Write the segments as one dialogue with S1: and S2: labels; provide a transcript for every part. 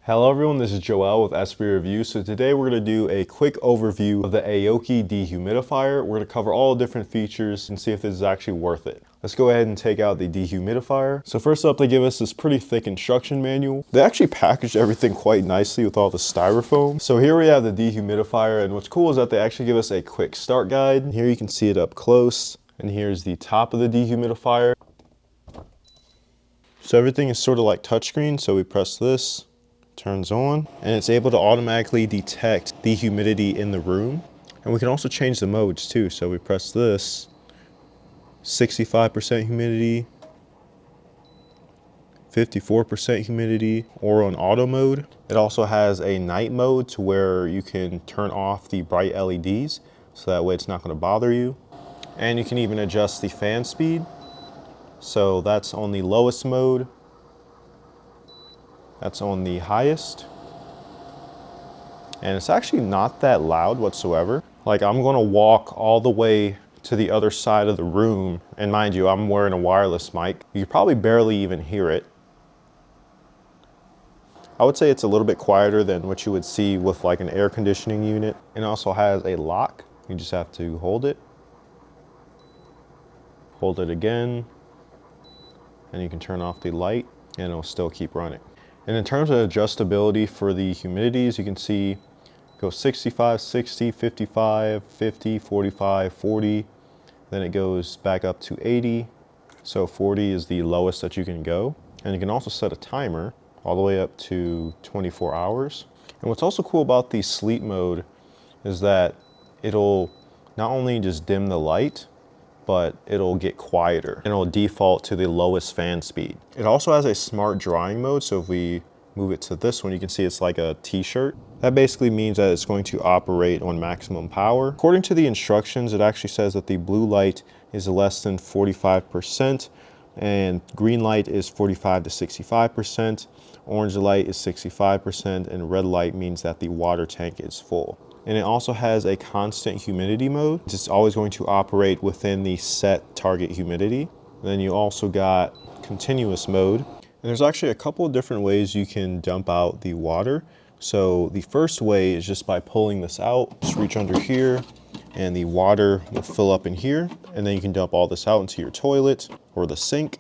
S1: Hello everyone, this is Joel with SB Review. So today we're going to do a quick overview of the AEOCKY Dehumidifier. We're going to cover all the different features and see if this is actually worth it. Let's go ahead and take out the dehumidifier. So first up, they give us this pretty thick instruction manual. They actually packaged everything quite nicely with all the styrofoam. So here we have the dehumidifier, and what's cool is that they actually give us a quick start guide. Here you can see it up close, and here's the top of the dehumidifier. So everything is sort of like touchscreen, so we press this. Turns on, and it's able to automatically detect the humidity in the room. And we can also change the modes too. So we press this, 65% humidity, 54% humidity, or on auto mode. It also has a night mode to where you can turn off the bright LEDs, so that way it's not going to bother you. And you can even adjust the fan speed. So that's on the lowest mode. That's on the highest. And it's actually not that loud whatsoever. Like, I'm gonna walk all the way to the other side of the room, and mind you, I'm wearing a wireless mic. You probably barely even hear it. I would say it's a little bit quieter than what you would see with like an air conditioning unit. It also has a lock. You just have to hold it again, and you can turn off the light and it'll still keep running. And in terms of adjustability for the humidities, you can see go 65, 60, 55, 50, 45, 40. Then it goes back up to 80. So 40 is the lowest that you can go. And you can also set a timer all the way up to 24 hours. And what's also cool about the sleep mode is that it'll not only just dim the light, but it'll get quieter and it'll default to the lowest fan speed. It also has a smart drying mode. So if we move it to this one, you can see it's like a t-shirt. That basically means that it's going to operate on maximum power. According to the instructions, it actually says that the blue light is less than 45% and green light is 45 to 65%. Orange light is 65%, and red light means that the water tank is full. And it also has a constant humidity mode. It's always going to operate within the set target humidity. And then you also got continuous mode. And there's actually a couple of different ways you can dump out the water. So the first way is just by pulling this out, just reach under here, and the water will fill up in here. And then you can dump all this out into your toilet or the sink.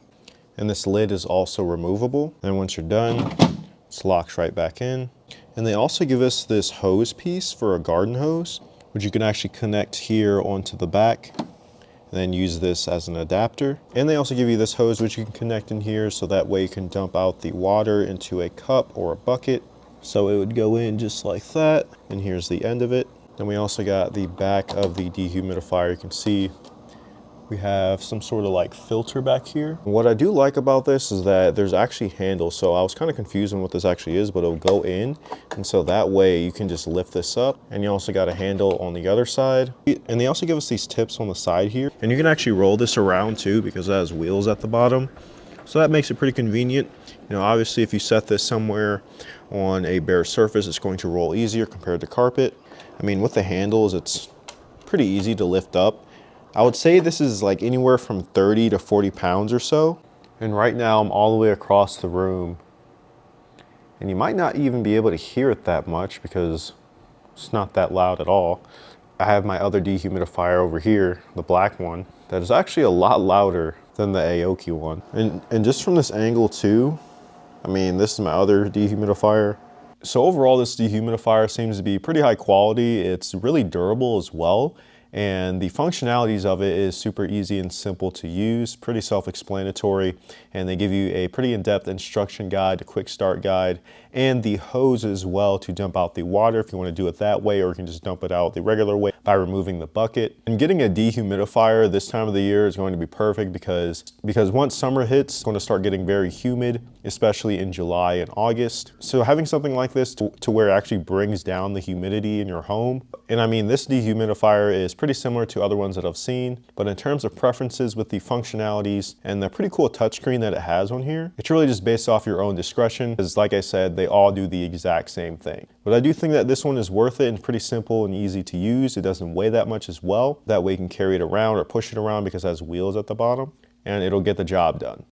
S1: And this lid is also removable. And once you're done, it locks right back in. And they also give us this hose piece for a garden hose, which you can actually connect here onto the back and then use this as an adapter. And they also give you this hose, which you can connect in here, so that way you can dump out the water into a cup or a bucket. So it would go in just like that. And here's the end of it. Then we also got the back of the dehumidifier. You can see we have some sort of like filter back here. What I do like about this is that there's actually handles. So I was kind of confused on what this actually is, but it'll go in. And so that way you can just lift this up. And you also got a handle on the other side. And they also give us these tips on the side here. And you can actually roll this around too, because it has wheels at the bottom. So that makes it pretty convenient. You know, obviously if you set this somewhere on a bare surface, it's going to roll easier compared to carpet. I mean, with the handles, it's pretty easy to lift up. I would say this is like anywhere from 30 to 40 pounds or so. And right now I'm all the way across the room. And you might not even be able to hear it that much because it's not that loud at all. I have my other dehumidifier over here, the black one, that is actually a lot louder than the AEOCKY one. And just from this angle too, I mean, this is my other dehumidifier. So overall, this dehumidifier seems to be pretty high quality. It's really durable as well. And the functionalities of it is super easy and simple to use, pretty self-explanatory, and they give you a pretty in-depth instruction guide, a quick start guide, and the hose as well to dump out the water if you want to do it that way, or you can just dump it out the regular way by removing the bucket. And getting a dehumidifier this time of the year is going to be perfect because once summer hits, it's going to start getting very humid, especially in July and August. So having something like this to where it actually brings down the humidity in your home. And I mean, this dehumidifier is pretty similar to other ones that I've seen, but in terms of preferences with the functionalities and the pretty cool touchscreen that it has on here, it's really just based off your own discretion, because like I said, they all do the exact same thing. But I do think that this one is worth it and pretty simple and easy to use. It doesn't weigh that much as well. That way you can carry it around or push it around because it has wheels at the bottom, and it'll get the job done.